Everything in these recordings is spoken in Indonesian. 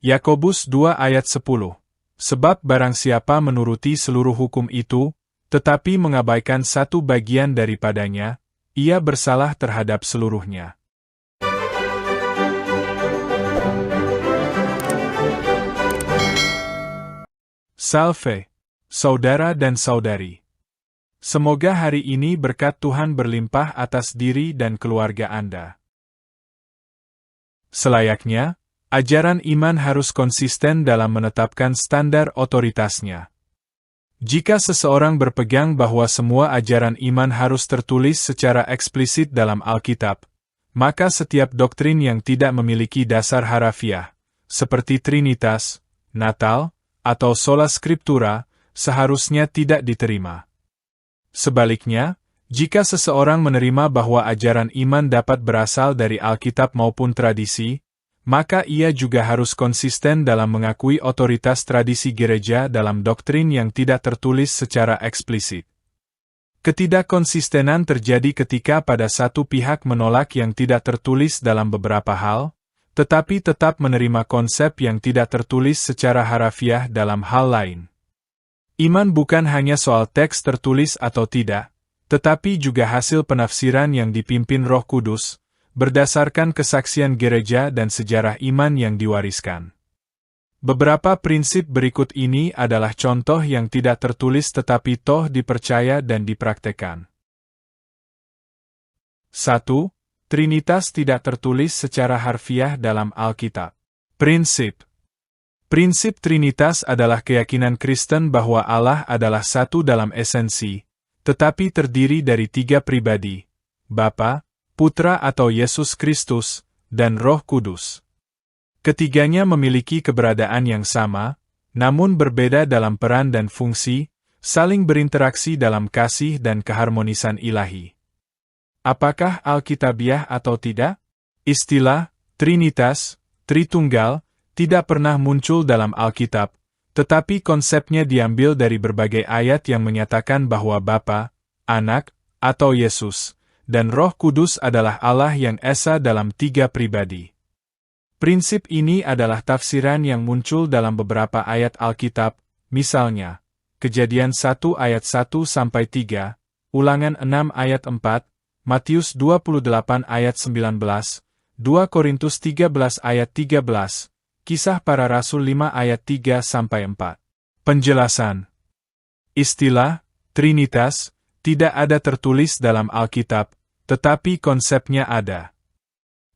Yakobus 2 ayat 10. Sebab barang siapa menuruti seluruh hukum itu, tetapi mengabaikan satu bagian daripadanya, ia bersalah terhadap seluruhnya. Salve, saudara dan saudari. Semoga hari ini berkat Tuhan berlimpah atas diri dan keluarga Anda. Selayaknya, ajaran iman harus konsisten dalam menetapkan standar otoritasnya. Jika seseorang berpegang bahwa semua ajaran iman harus tertulis secara eksplisit dalam Alkitab, maka setiap doktrin yang tidak memiliki dasar harafiah, seperti Trinitas, Natal, atau sola scriptura, seharusnya tidak diterima. Sebaliknya, jika seseorang menerima bahwa ajaran iman dapat berasal dari Alkitab maupun tradisi, maka ia juga harus konsisten dalam mengakui otoritas tradisi gereja dalam doktrin yang tidak tertulis secara eksplisit. Ketidakkonsistenan terjadi ketika pada satu pihak menolak yang tidak tertulis dalam beberapa hal, tetapi tetap menerima konsep yang tidak tertulis secara harafiah dalam hal lain. Iman bukan hanya soal teks tertulis atau tidak, tetapi juga hasil penafsiran yang dipimpin Roh Kudus, berdasarkan kesaksian gereja dan sejarah iman yang diwariskan. Beberapa prinsip berikut ini adalah contoh yang tidak tertulis tetapi toh dipercaya dan dipraktekkan. 1. Trinitas tidak tertulis secara harfiah dalam Alkitab. Prinsip Trinitas adalah keyakinan Kristen bahwa Allah adalah satu dalam esensi, tetapi terdiri dari tiga pribadi, Bapa, Putra atau Yesus Kristus, dan Roh Kudus. Ketiganya memiliki keberadaan yang sama, namun berbeda dalam peran dan fungsi, saling berinteraksi dalam kasih dan keharmonisan ilahi. Apakah Alkitabiah atau tidak? Istilah Trinitas, Tritunggal, tidak pernah muncul dalam Alkitab, tetapi konsepnya diambil dari berbagai ayat yang menyatakan bahwa Bapa, Anak, atau Yesus, dan Roh Kudus adalah Allah yang esa dalam tiga pribadi. Prinsip ini adalah tafsiran yang muncul dalam beberapa ayat Alkitab, misalnya, Kejadian 1 ayat 1-3, Ulangan 6 ayat 4, Matius 28 ayat 19, 2 Korintus 13 ayat 13, Kisah Para Rasul 5 ayat 3-4. Penjelasan. Istilah Trinitas tidak ada tertulis dalam Alkitab, tetapi konsepnya ada.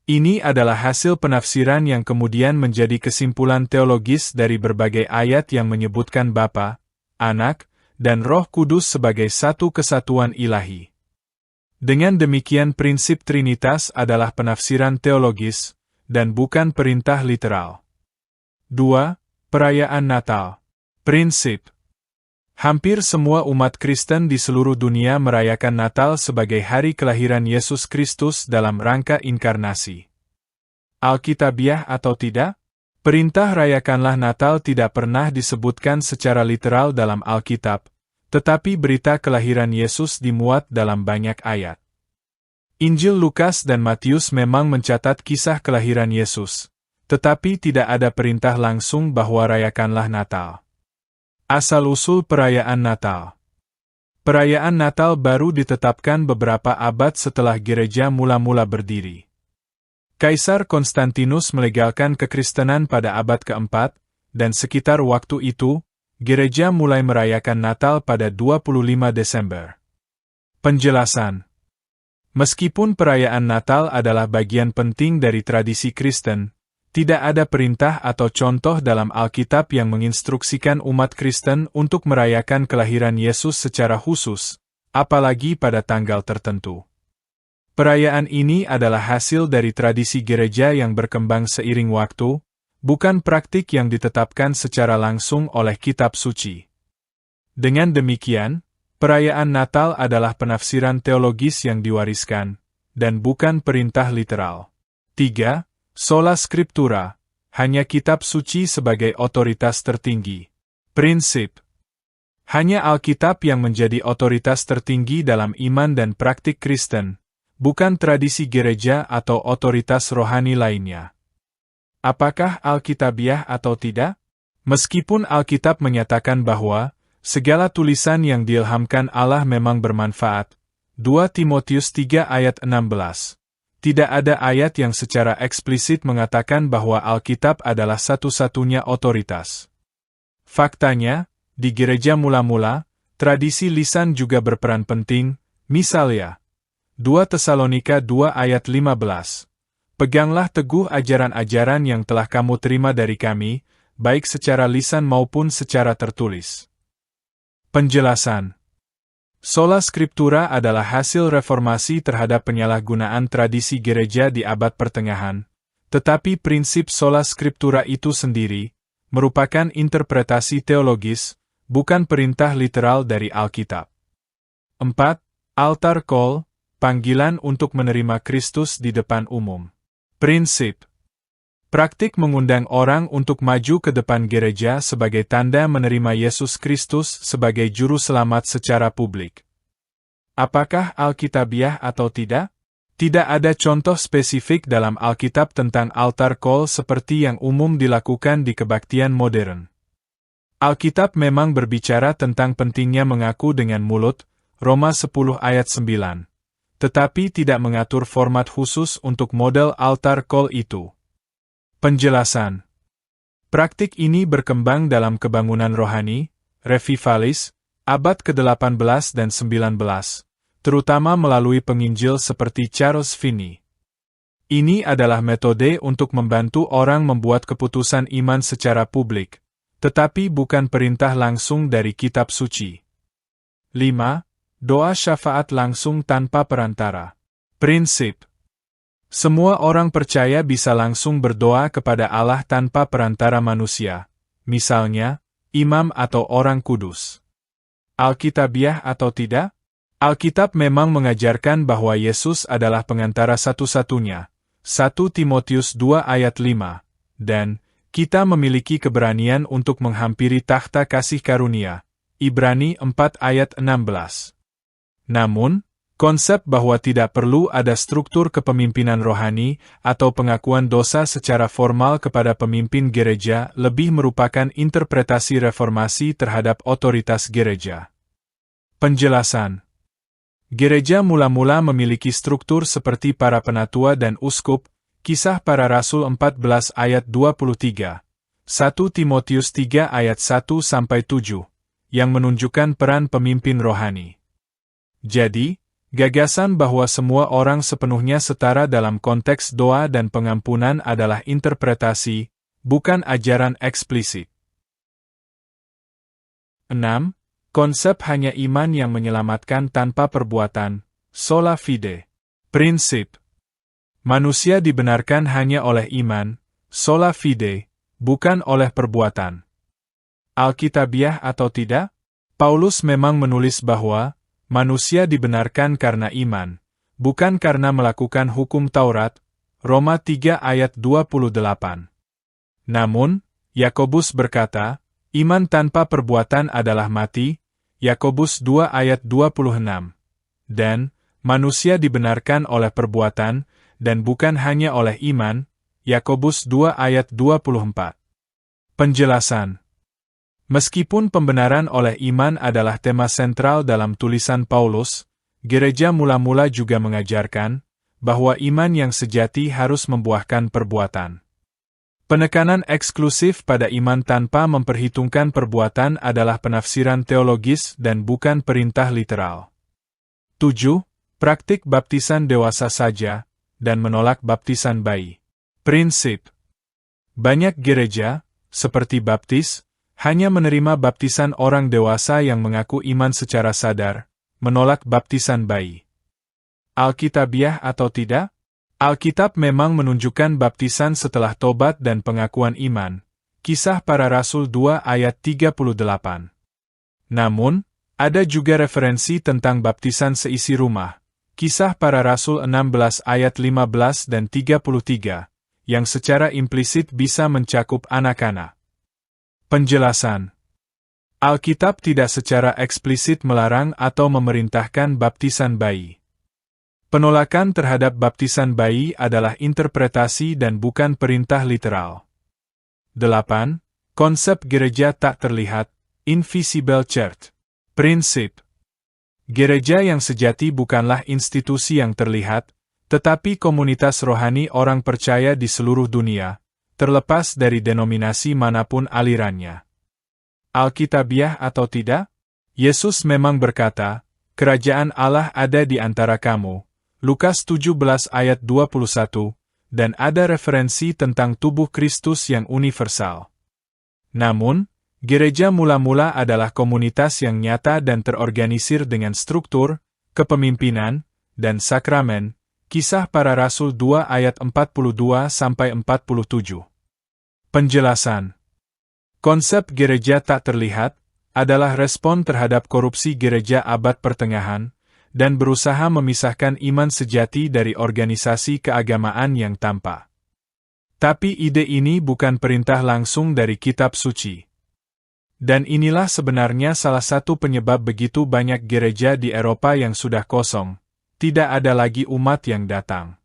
Ini adalah hasil penafsiran yang kemudian menjadi kesimpulan teologis dari berbagai ayat yang menyebutkan Bapa, Anak, dan Roh Kudus sebagai satu kesatuan ilahi. Dengan demikian prinsip Trinitas adalah penafsiran teologis, dan bukan perintah literal. 2. Perayaan Natal. Prinsip. Hampir semua umat Kristen di seluruh dunia merayakan Natal sebagai hari kelahiran Yesus Kristus dalam rangka inkarnasi. Alkitabiah atau tidak? Perintah rayakanlah Natal tidak pernah disebutkan secara literal dalam Alkitab, tetapi berita kelahiran Yesus dimuat dalam banyak ayat. Injil Lukas dan Matius memang mencatat kisah kelahiran Yesus, tetapi tidak ada perintah langsung bahwa rayakanlah Natal. Asal-usul perayaan Natal. Perayaan Natal baru ditetapkan beberapa abad setelah gereja mula-mula berdiri. Kaisar Konstantinus melegalkan kekristenan pada abad keempat, dan sekitar waktu itu, gereja mulai merayakan Natal pada 25 Desember. Penjelasan. Meskipun perayaan Natal adalah bagian penting dari tradisi Kristen, tidak ada perintah atau contoh dalam Alkitab yang menginstruksikan umat Kristen untuk merayakan kelahiran Yesus secara khusus, apalagi pada tanggal tertentu. Perayaan ini adalah hasil dari tradisi gereja yang berkembang seiring waktu, bukan praktik yang ditetapkan secara langsung oleh kitab suci. Dengan demikian, perayaan Natal adalah penafsiran teologis yang diwariskan, dan bukan perintah literal. 3. Sola Scriptura, hanya kitab suci sebagai otoritas tertinggi. Prinsip. Hanya Alkitab yang menjadi otoritas tertinggi dalam iman dan praktik Kristen, bukan tradisi gereja atau otoritas rohani lainnya. Apakah Alkitabiah atau tidak? Meskipun Alkitab menyatakan bahwa segala tulisan yang diilhamkan Allah memang bermanfaat, 2 Timotius 3 ayat 16. Tidak ada ayat yang secara eksplisit mengatakan bahwa Alkitab adalah satu-satunya otoritas. Faktanya, di gereja mula-mula, tradisi lisan juga berperan penting, misalnya, 2 Tesalonika 2 ayat 15. Peganglah teguh ajaran-ajaran yang telah kamu terima dari kami, baik secara lisan maupun secara tertulis. Penjelasan. Sola Scriptura adalah hasil reformasi terhadap penyalahgunaan tradisi gereja di abad pertengahan, tetapi prinsip Sola Scriptura itu sendiri merupakan interpretasi teologis, bukan perintah literal dari Alkitab. 4. Altar call, panggilan untuk menerima Kristus di depan umum. Prinsip. Praktik mengundang orang untuk maju ke depan gereja sebagai tanda menerima Yesus Kristus sebagai juru selamat secara publik. Apakah Alkitabiah atau tidak? Tidak ada contoh spesifik dalam Alkitab tentang altar call seperti yang umum dilakukan di kebaktian modern. Alkitab memang berbicara tentang pentingnya mengaku dengan mulut, Roma 10 ayat 9, tetapi tidak mengatur format khusus untuk model altar call itu. Penjelasan. Praktik ini berkembang dalam kebangunan rohani, revivalis, abad ke-18 dan 19, terutama melalui penginjil seperti Charles Finney. Ini adalah metode untuk membantu orang membuat keputusan iman secara publik, tetapi bukan perintah langsung dari kitab suci. 5. Doa syafaat langsung tanpa perantara. Prinsip. Semua orang percaya bisa langsung berdoa kepada Allah tanpa perantara manusia, misalnya, imam atau orang kudus. Alkitabiah atau tidak? Alkitab memang mengajarkan bahwa Yesus adalah pengantara satu-satunya, 1 Timotius 2 ayat 5, dan kita memiliki keberanian untuk menghampiri takhta kasih karunia, Ibrani 4 ayat 16. Namun, konsep bahwa tidak perlu ada struktur kepemimpinan rohani atau pengakuan dosa secara formal kepada pemimpin gereja lebih merupakan interpretasi reformasi terhadap otoritas gereja. Penjelasan. Gereja mula-mula memiliki struktur seperti para penatua dan uskup, Kisah Para Rasul 14 ayat 23, 1 Timotius 3 ayat 1-7, yang menunjukkan peran pemimpin rohani. Jadi, gagasan bahwa semua orang sepenuhnya setara dalam konteks doa dan pengampunan adalah interpretasi, bukan ajaran eksplisit. 6. Konsep hanya iman yang menyelamatkan tanpa perbuatan, sola fide. Prinsip. Manusia dibenarkan hanya oleh iman, sola fide, bukan oleh perbuatan. Alkitabiah atau tidak? Paulus memang menulis bahwa manusia dibenarkan karena iman, bukan karena melakukan hukum Taurat, Roma 3 ayat 28. Namun, Yakobus berkata, iman tanpa perbuatan adalah mati, Yakobus 2 ayat 26. Dan, manusia dibenarkan oleh perbuatan, dan bukan hanya oleh iman, Yakobus 2 ayat 24. Penjelasan. Meskipun pembenaran oleh iman adalah tema sentral dalam tulisan Paulus, gereja mula-mula juga mengajarkan bahwa iman yang sejati harus membuahkan perbuatan. Penekanan eksklusif pada iman tanpa memperhitungkan perbuatan adalah penafsiran teologis dan bukan perintah literal. 7. Praktik baptisan dewasa saja, dan menolak baptisan bayi. Prinsip. Banyak gereja, seperti baptis, hanya menerima baptisan orang dewasa yang mengaku iman secara sadar, menolak baptisan bayi. Alkitabiah atau tidak? Alkitab memang menunjukkan baptisan setelah tobat dan pengakuan iman. Kisah Para Rasul 2 ayat 38. Namun, ada juga referensi tentang baptisan seisi rumah. Kisah Para Rasul 16 ayat 15 dan 33, yang secara implisit bisa mencakup anak-anak. Penjelasan. Alkitab tidak secara eksplisit melarang atau memerintahkan baptisan bayi. Penolakan terhadap baptisan bayi adalah interpretasi dan bukan perintah literal. 8. Konsep gereja tak terlihat, invisible church. Prinsip. Gereja yang sejati bukanlah institusi yang terlihat, tetapi komunitas rohani orang percaya di seluruh dunia, terlepas dari denominasi manapun alirannya. Alkitabiah atau tidak? Yesus memang berkata, "Kerajaan Allah ada di antara kamu." Lukas 17 ayat 21, dan ada referensi tentang tubuh Kristus yang universal. Namun, gereja mula-mula adalah komunitas yang nyata dan terorganisir dengan struktur, kepemimpinan, dan sakramen. Kisah Para Rasul 2 ayat 42-47. Penjelasan. Konsep gereja tak terlihat adalah respon terhadap korupsi gereja abad pertengahan, dan berusaha memisahkan iman sejati dari organisasi keagamaan yang tampak. Tapi ide ini bukan perintah langsung dari kitab suci. Dan inilah sebenarnya salah satu penyebab begitu banyak gereja di Eropa yang sudah kosong. Tidak ada lagi umat yang datang.